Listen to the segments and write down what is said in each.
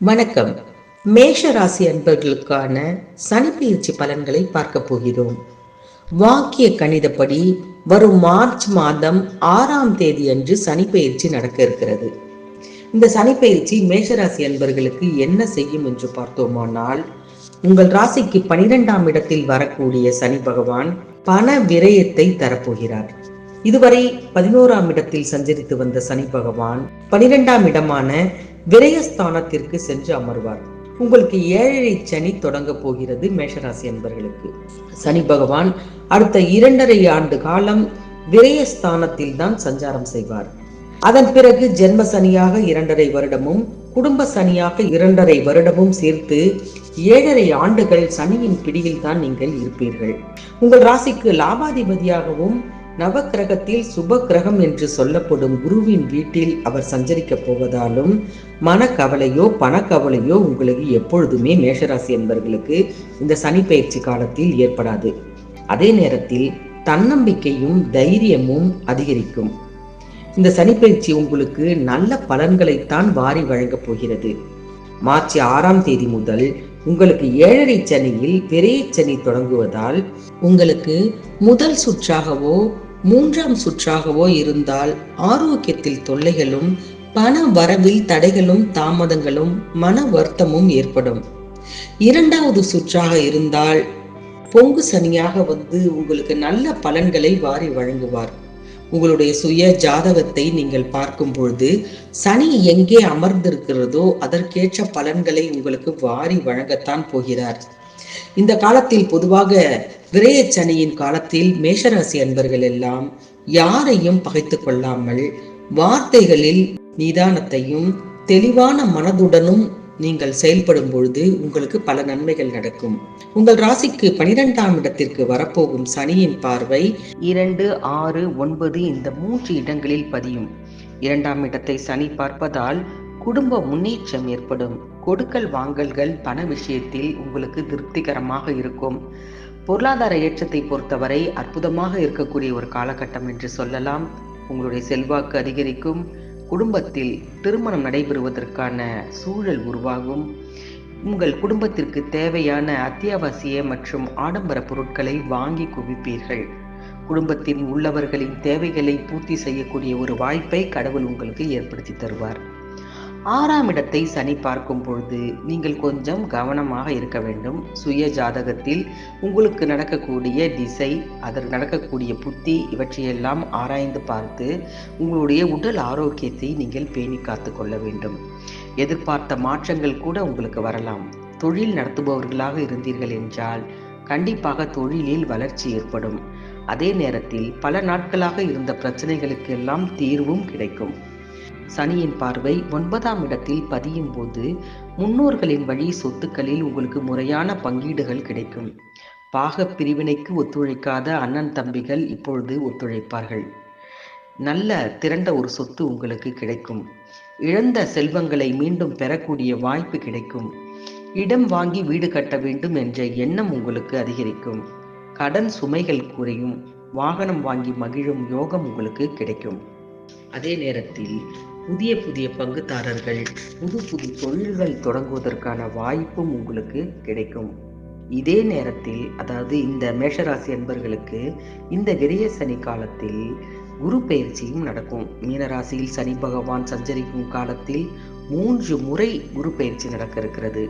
வணக்கம். மேஷ ராசி அன்பர்களுக்கான சனிப்பெயர்ச்சி பலன்களை பார்க்க போகிறோம். வாக்கிய கணிதப்படி வரும் மார்ச் மாதம் 6ஆம் தேதி அன்று சனிப்பெயர்ச்சி நடக்க இருக்கிறது. இந்த சனிப்பெயர்ச்சி மேஷராசி அன்பர்களுக்கு என்ன செய்யும் என்று பார்த்தோமானால், உங்கள் ராசிக்கு 12ஆம் இடத்தில் வரக்கூடிய சனி பகவான் பண விரயத்தை தரப்போகிறார். இதுவரை 11ஆம் இடத்தில் சஞ்சரித்து வந்த சனி பகவான் 12ஆம் இடமான விரயஸ்தானத்திற்கு சென்று அமர்வார். உங்களுக்கு 7.5 சனி தொடங்க போகிறது மேஷராசி அன்பர்களுக்கு. சனி பகவான் அடுத்த 2.5 ஆண்டு காலம் விரயஸ்தானத்தில் தான் சஞ்சாரம் செய்வார். அதன் பிறகு ஜென்ம சனியாக 2.5 வருடமும் குடும்ப சனியாக 2.5 வருடமும் சேர்த்து 7.5 ஆண்டுகள் சனியின் பிடியில் தான் நீங்கள் இருப்பீர்கள். உங்கள் ராசிக்கு லாபாதிபதியாகவும் நவக்கிரகத்தில் சுப கிரகம் என்று சொல்லப்படும் குருவின் வீட்டில் அவர் சஞ்சரிக்க போவதாலும் மனக்கவலையோ பணக்கவலையோ உங்களுக்கு எப்பொழுதுமே மேஷராசி என்பவர்களுக்கு இந்த சனி பயிற்சி காலத்தில் ஏற்படாது. அதே நேரத்தில் தன்னம்பிக்கையும் தைரியமும் அதிகரிக்கும். இந்த சனி பயிற்சி உங்களுக்கு நல்ல பலன்களைத்தான் வாரி வழங்கப் போகிறது. மார்ச் 6ஆம் தேதி முதல் உங்களுக்கு 7.5 சனியில் விரய சனி தொடங்குவதால் உங்களுக்கு முதல் சுற்றாகவோ 3ஆம் சுற்றாகவோ இருந்தால் ஆரோக்கியத்தில் தொல்லைகளும் பண வரவில் தடைகளும் தாமதங்களும் மன வருத்தமும் ஏற்படும். 2வது சுற்றாக இருந்தால் பொங்கு சனியாக வந்து உங்களுக்கு நல்ல பலன்களை வாரி வழங்குவார். உங்களுடைய சுய ஜாதகத்தை நீங்கள் பார்க்கும் பொழுது சனி எங்கே அமர்ந்திருக்கிறதோ அதற்கேற்ற பலன்களை உங்களுக்கு வாரி வழங்கத்தான் போகிறார். இந்த காலத்தில் பொதுவாக விரய சனியின் காலத்தில் மேஷராசி அன்பர்கள் எல்லாம் யாரையும் பகைத்து கொள்ளாமல் வார்த்தைகளில் நிதானத்தையும் தெளிவான மனதுடனும் நீங்கள் செயல்படும் பொழுது உங்களுக்கு பல நன்மைகள் நடக்கும். உங்கள் ராசிக்கு 12ஆம் இடத்திற்கு வரப்போகும் சனியின் பார்வை 2, 6, 9 இந்த 3 இடங்களில் பதியும். 2ஆம் இடத்தை சனி பார்ப்பதால் குடும்ப முன்னேற்றம் ஏற்படும். கொடுக்கல் வாங்கல்கள் பண விஷயத்தில் உங்களுக்கு திருப்திகரமாக இருக்கும். பொருளாதார ஏற்றத்தை பொறுத்தவரை அற்புதமாக இருக்கக்கூடிய ஒரு காலகட்டம் என்று சொல்லலாம். உங்களுடைய செல்வாக்கு அதிகரிக்கும். குடும்பத்தில் திருமணம் நடைபெறுவதற்கான சூழல் உருவாகும். உங்கள் குடும்பத்திற்கு தேவையான அத்தியாவசிய மற்றும் ஆடம்பர பொருட்களை வாங்கி குவிப்பீர்கள். குடும்பத்தில் உள்ளவர்களின் தேவைகளை பூர்த்தி செய்யக்கூடிய ஒரு வாய்ப்பை கடவுள் உங்களுக்கு ஏற்படுத்தி தருவார். 6ஆம் இடத்தை சனி பார்க்கும் பொழுது நீங்கள் கொஞ்சம் கவனமாக இருக்க வேண்டும். சுய ஜாதகத்தில் உங்களுக்கு நடக்கக்கூடிய திசை, அதற்கு நடக்கக்கூடிய புத்தி இவற்றையெல்லாம் ஆராய்ந்து பார்த்து உங்களுடைய உடல் ஆரோக்கியத்தை நீங்கள் பேணி காத்து கொள்ள வேண்டும். எதிர்பார்த்த மாற்றங்கள் கூட உங்களுக்கு வரலாம். தொழில் நடத்துபவர்களாக இருந்தீர்கள் என்றால் கண்டிப்பாக தொழிலில் வளர்ச்சி ஏற்படும். அதே நேரத்தில் பல நாட்களாக இருந்த பிரச்சனைகளுக்கு எல்லாம் தீர்வும் கிடைக்கும். சனியின் பார்வை 9ஆம் இடத்தில் பதியும் போது முன்னோர்களின் வழி சொத்துக்களில் உங்களுக்கு முறையான பங்கீடுகள் கிடைக்கும். பாக பிரிவினைக்கு ஒத்துழைக்காத அண்ணன் தம்பிகள் இப்பொழுது ஒத்துழைப்பார்கள். நல்ல திரண்ட ஒரு சொத்து உங்களுக்கு கிடைக்கும். இழந்த செல்வங்களை மீண்டும் பெறக்கூடிய வாய்ப்பு கிடைக்கும். இடம் வாங்கி வீடு கட்ட வேண்டும் என்ற எண்ணம் உங்களுக்கு அதிகரிக்கும். கடன் சுமைகள் குறையும். வாகனம் வாங்கி மகிழும் யோகம் உங்களுக்கு கிடைக்கும். அதே நேரத்தில் புதிய பங்குதாரர்கள் புது தொழில்கள் தொடங்குவதற்கான வாய்ப்பும் உங்களுக்கு கிடைக்கும். இதே நேரத்தில் அதாவது இந்த மேஷராசி அன்பர்களுக்கு இந்த விரய சனி காலத்தில் குரு பயிற்சியும் நடக்கும். மீனராசியில் சனி பகவான் சஞ்சரிக்கும் காலத்தில் 3 முறை குரு பயிற்சி நடக்க இருக்கிறது.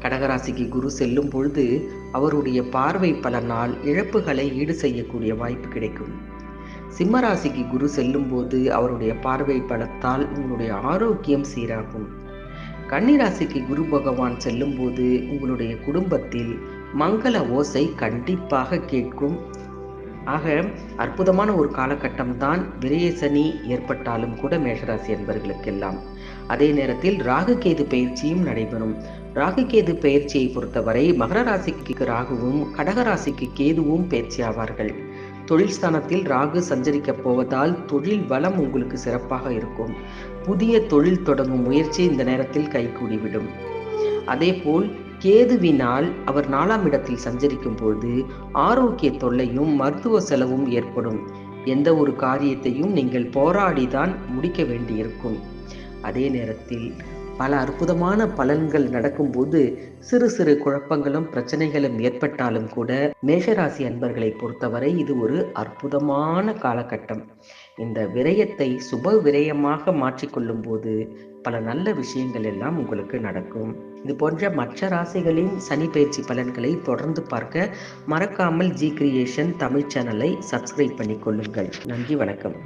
கடகராசிக்கு குரு செல்லும் பொழுது அவருடைய பார்வை பலனால் இழப்புகளை ஈடு செய்யக்கூடிய வாய்ப்பு கிடைக்கும். சிம்மராசிக்கு குரு செல்லும் போது அவருடைய பார்வை பலத்தால் உங்களுடைய ஆரோக்கியம் சீராகும். கன்னிராசிக்கு குரு பகவான் செல்லும் போது உங்களுடைய குடும்பத்தில் மங்கள ஓசை கண்டிப்பாக கேட்கும். ஆக அற்புதமான ஒரு காலகட்டம் தான் விரய சனி ஏற்பட்டாலும் கூட மேஷராசி என்பவர்களுக்கெல்லாம். அதே நேரத்தில் ராகுகேது பயிற்சியும் நடைபெறும். ராகுகேது பயிற்சியை பொறுத்தவரை மகர ராசிக்கு ராகுவும் கடகராசிக்கு கேதுவும் பயிற்சி ஆவார்கள். தொழில் ஸ்தானத்தில் ராகு சஞ்சரிக்க போவதால் தொழில் வளம் உங்களுக்கு சிறப்பாக இருக்கும். புதிய தொழில் தொடங்கும் முயற்சி இந்த நேரத்தில் கைகூடிவிடும். அதே போல் கேதுவினால் அவர் 4ஆம் இடத்தில் சஞ்சரிக்கும் பொழுது ஆரோக்கிய தொல்லையும் மருத்துவ செலவும் ஏற்படும். எந்த ஒரு காரியத்தையும் நீங்கள் போராடிதான் முடிக்க வேண்டியிருக்கும். அதே நேரத்தில் பல அற்புதமான பலன்கள் நடக்கும்போது சிறு சிறு குழப்பங்களும் பிரச்சனைகளும் ஏற்பட்டாலும் கூட மேஷராசி அன்பர்களை பொறுத்தவரை இது ஒரு அற்புதமான காலகட்டம். இந்த விரயத்தை சுப விரயமாக மாற்றிக்கொள்ளும் போது பல நல்ல விஷயங்கள் எல்லாம் உங்களுக்கு நடக்கும். இது போன்ற மற்ற ராசிகளின் சனி பயிற்சி பலன்களை தொடர்ந்து பார்க்க மறக்காமல் ஜி கிரியேஷன் தமிழ் சேனலை சப்ஸ்கிரைப் பண்ணிக்கொள்ளுங்கள். நன்றி, வணக்கம்.